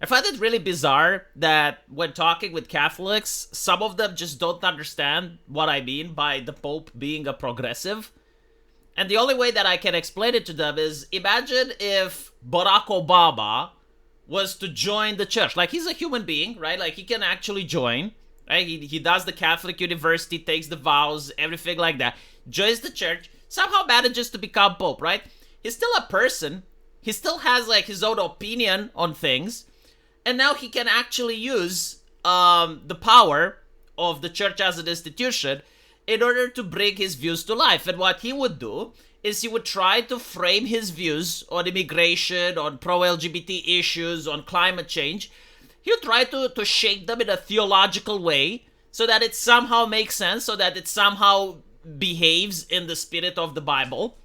I find it really bizarre that when talking with Catholics, some of them just don't understand what I mean by the Pope being a progressive. And the only way that I can explain it to them is imagine if Barack Obama was to join the church. Like, he's a human being, right? Like, he can actually join, right? He does the Catholic university, takes the vows, everything like that, joins the church, somehow manages to become Pope, right? He's still a person. He still has, like, his own opinion on things. And now he can actually use the power of the church as an institution in order to bring his views to life. And what he would do is he would try to frame his views on immigration, on pro-LGBT issues, on climate change. He would try to shape them in a theological way so that it somehow makes sense, so that it somehow behaves in the spirit of the Bible,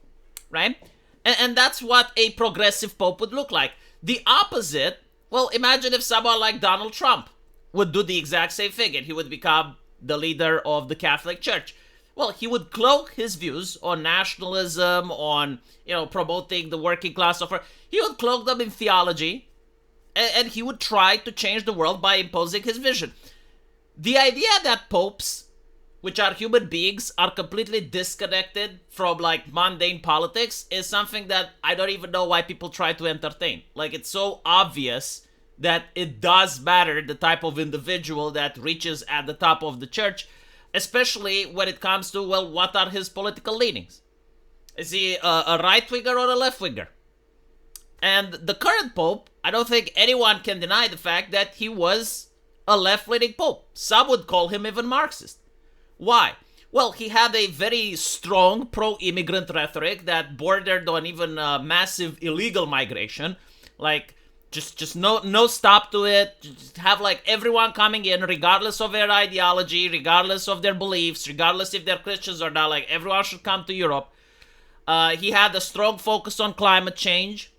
right? And that's what a progressive pope would look like. The opposite, well, imagine if someone like Donald Trump would do the exact same thing and he would become the leader of the Catholic Church. Well, he would cloak his views on nationalism, on, promoting the working class. He would cloak them in theology, and he would try to change the world by imposing his vision. The idea that popes, which are human beings, are completely disconnected from, like, mundane politics is something that I don't even know why people try to entertain. Like, it's so obvious that it does matter the type of individual that reaches at the top of the church, especially when it comes to, well, what are his political leanings? Is he a right-winger or a left-winger? And the current pope, I don't think anyone can deny the fact that he was a left-leaning pope. Some would call him even Marxist. Why? Well, he had a very strong pro-immigrant rhetoric that bordered on even massive illegal migration. Like, just no stop to it. Just have, like, everyone coming in, regardless of their ideology, regardless of their beliefs, regardless if they're Christians or not. Like, everyone should come to Europe. He had a strong focus on climate change,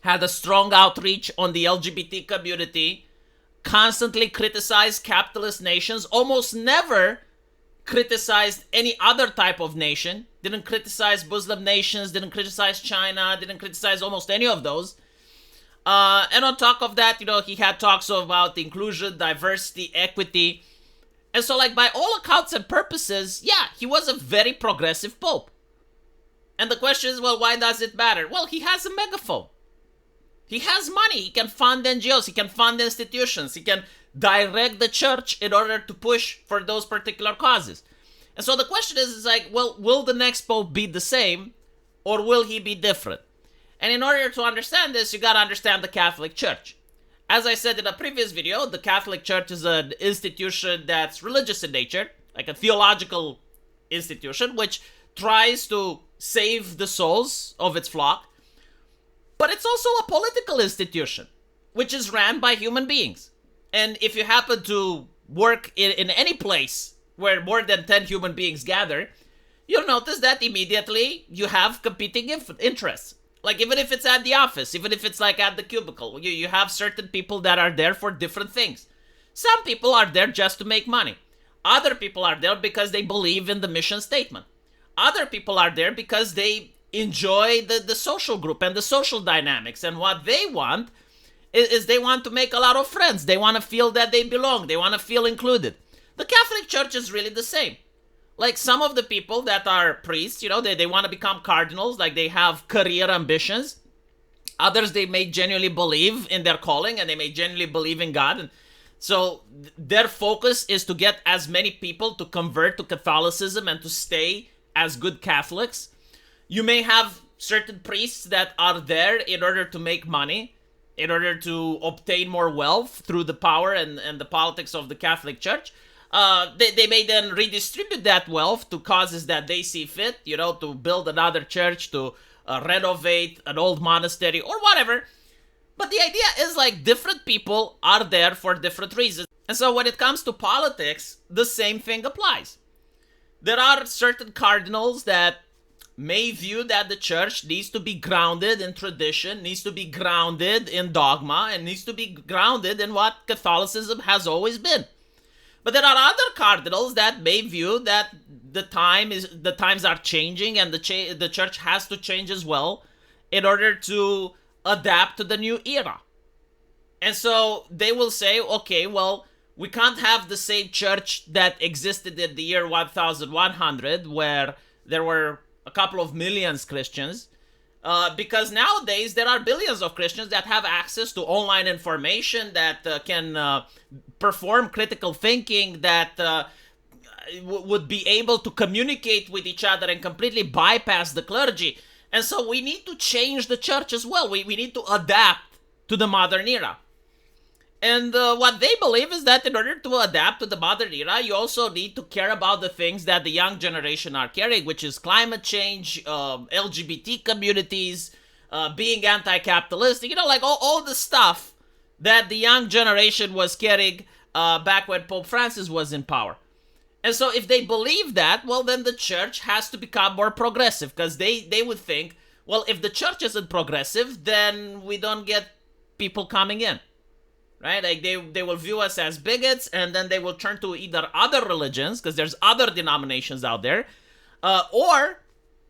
had a strong outreach on the LGBT community, constantly criticized capitalist nations, almost never criticized any other type of nation, didn't criticize Muslim nations, didn't criticize China, didn't criticize almost any of those. And on top of that, he had talks about inclusion, diversity, equity. And so, like, by all accounts and purposes, yeah, he was a very progressive pope. And the question is, well, why does it matter? Well, he has a megaphone. He has money. He can fund NGOs. He can fund institutions. He can direct the church in order to push for those particular causes. And so the question is like, well, will the next pope be the same or will he be different? And in order to understand this, you got to understand the Catholic Church. As I said in a previous video, the Catholic Church is an institution that's religious in nature, like a theological institution, which tries to save the souls of its flock. But it's also a political institution, which is ran by human beings. And if you happen to work in any place where more than 10 human beings gather, you'll notice that immediately you have competing interests. Like, even if it's at the office, even if it's like at the cubicle, you have certain people that are there for different things. Some people are there just to make money. Other people are there because they believe in the mission statement. Other people are there because they enjoy the social group and the social dynamics. And what they want is they want to make a lot of friends. They want to feel that they belong. They want to feel included. The Catholic Church is really the same. Like, some of the people that are priests, they want to become cardinals. Like, they have career ambitions. Others, they may genuinely believe in their calling and they may genuinely believe in God. And so their focus is to get as many people to convert to Catholicism and to stay as good Catholics. You may have certain priests that are there in order to make money, in order to obtain more wealth through the power and the politics of the Catholic Church. They may then redistribute that wealth to causes that they see fit, to build another church, to renovate an old monastery or whatever. But the idea is, like, different people are there for different reasons. And so when it comes to politics, the same thing applies. There are certain cardinals that may view that the church needs to be grounded in tradition, needs to be grounded in dogma, and needs to be grounded in what Catholicism has always been. But there are other cardinals that may view that the times are changing and the church has to change as well in order to adapt to the new era. And so they will say, okay, well, we can't have the same church that existed in the year 1100, where there were a couple of millions Christians, because nowadays there are billions of Christians that have access to online information, that can perform critical thinking, that would be able to communicate with each other and completely bypass the clergy. And so we need to change the church as well. We need to adapt to the modern era. And what they believe is that in order to adapt to the modern era, you also need to care about the things that the young generation are carrying, which is climate change, LGBT communities, being anti-capitalist, like all the stuff that the young generation was carrying back when Pope Francis was in power. And so if they believe that, well, then the church has to become more progressive, because they would think, well, if the church isn't progressive, then we don't get people coming in. Right? Like they will view us as bigots, and then they will turn to either other religions, because there's other denominations out there, or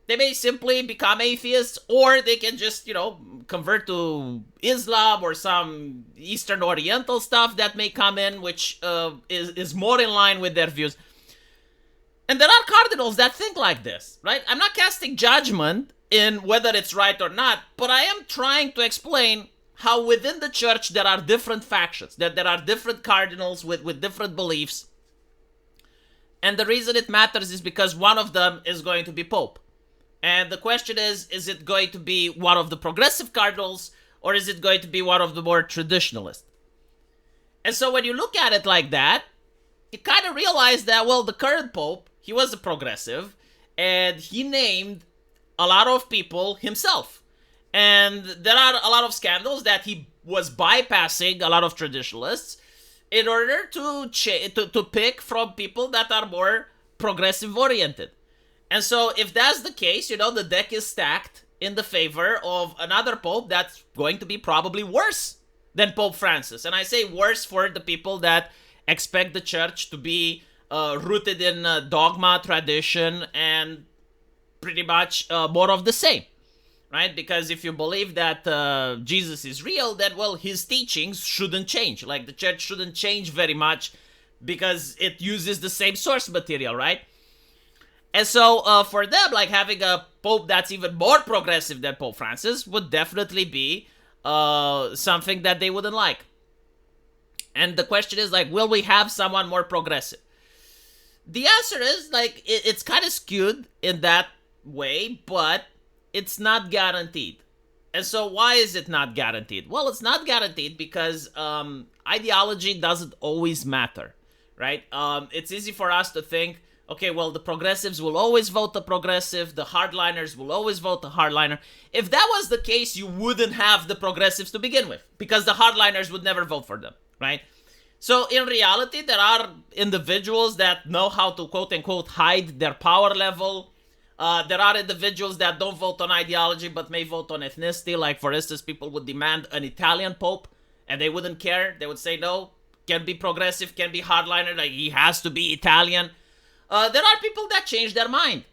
they may simply become atheists, or they can just, convert to Islam or some Eastern Oriental stuff that may come in, which is more in line with their views. And there are cardinals that think like this, right? I'm not casting judgment in whether it's right or not, but I am trying to explain how within the church there are different factions, that there are different cardinals with different beliefs. And the reason it matters is because one of them is going to be Pope. And the question is it going to be one of the progressive cardinals, or is it going to be one of the more traditionalist? And so when you look at it like that, you kind of realize that, well, the current Pope, he was a progressive, and he named a lot of people himself. And there are a lot of scandals that he was bypassing a lot of traditionalists in order to pick from people that are more progressive oriented. And so if that's the case, the deck is stacked in the favor of another pope that's going to be probably worse than Pope Francis. And I say worse for the people that expect the church to be rooted in dogma, tradition, and pretty much more of the same. Right? Because if you believe that Jesus is real, then, well, his teachings shouldn't change. Like, the church shouldn't change very much because it uses the same source material, right? And so for them, like, having a pope that's even more progressive than Pope Francis would definitely be something that they wouldn't like. And the question is, like, will we have someone more progressive? The answer is, like, it's kind of skewed in that way, but it's not guaranteed. And so why is it not guaranteed? Well, it's not guaranteed because ideology doesn't always matter, right? It's easy for us to think, okay, well, the progressives will always vote the progressive, the hardliners will always vote the hardliner. If that was the case, you wouldn't have the progressives to begin with, because the hardliners would never vote for them, right? So in reality, there are individuals that know how to, quote-unquote, hide their power level. There are individuals that don't vote on ideology but may vote on ethnicity. Like, for instance, people would demand an Italian pope and they wouldn't care. They would say, no, can be progressive, can be hardliner, like, he has to be Italian. There are people that change their mind.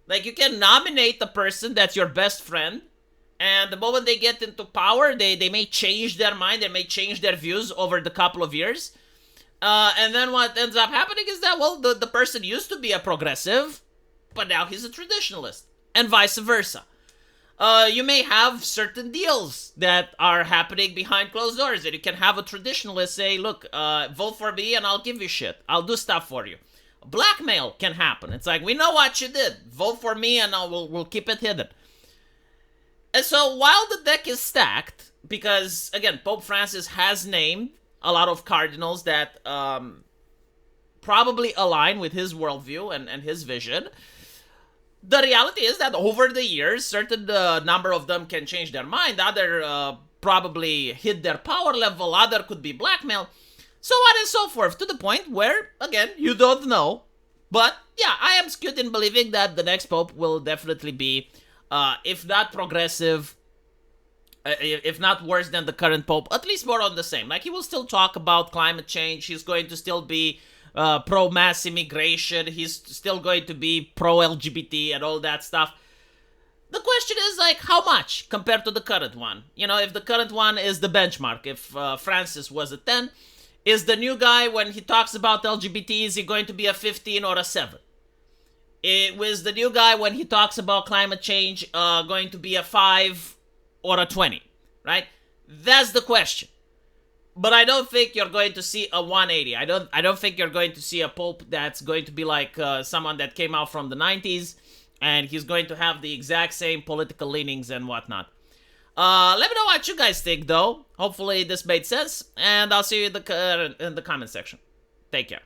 Like, you can nominate the person that's your best friend, and the moment they get into power, they may change their mind, they may change their views over the couple of years. And then what ends up happening is that, well, the person used to be a progressive, but now he's a traditionalist, and vice versa. You may have certain deals that are happening behind closed doors, and you can have a traditionalist say, look, vote for me and I'll give you shit. I'll do stuff for you. Blackmail can happen. It's like, we know what you did. Vote for me and we'll keep it hidden. And so while the deck is stacked, because, again, Pope Francis has named a lot of cardinals that probably align with his worldview and his vision, the reality is that over the years, certain number of them can change their mind. Other probably hit their power level. Other could be blackmailed. So on and so forth, to the point where, again, you don't know. But, yeah, I am skewed in believing that the next pope will definitely be, if not progressive, if not worse than the current pope, at least more on the same. Like, he will still talk about climate change. He's going to still be pro-mass immigration. He's still going to be pro-LGBT and all that stuff. The question is like how much compared to the current one. You know, if the current one is the benchmark, if Francis was a 10, is the new guy when he talks about LGBT, is he going to be a 15 or a 7? It was the new guy when he talks about climate change going to be a 5 or a 20, right? That's the question. But I don't think you're going to see a 180. I don't think you're going to see a pope that's going to be like someone that came out from the 90s and he's going to have the exact same political leanings and whatnot. Let me know what you guys think, though. Hopefully this made sense, and I'll see you in the comment section. Take care.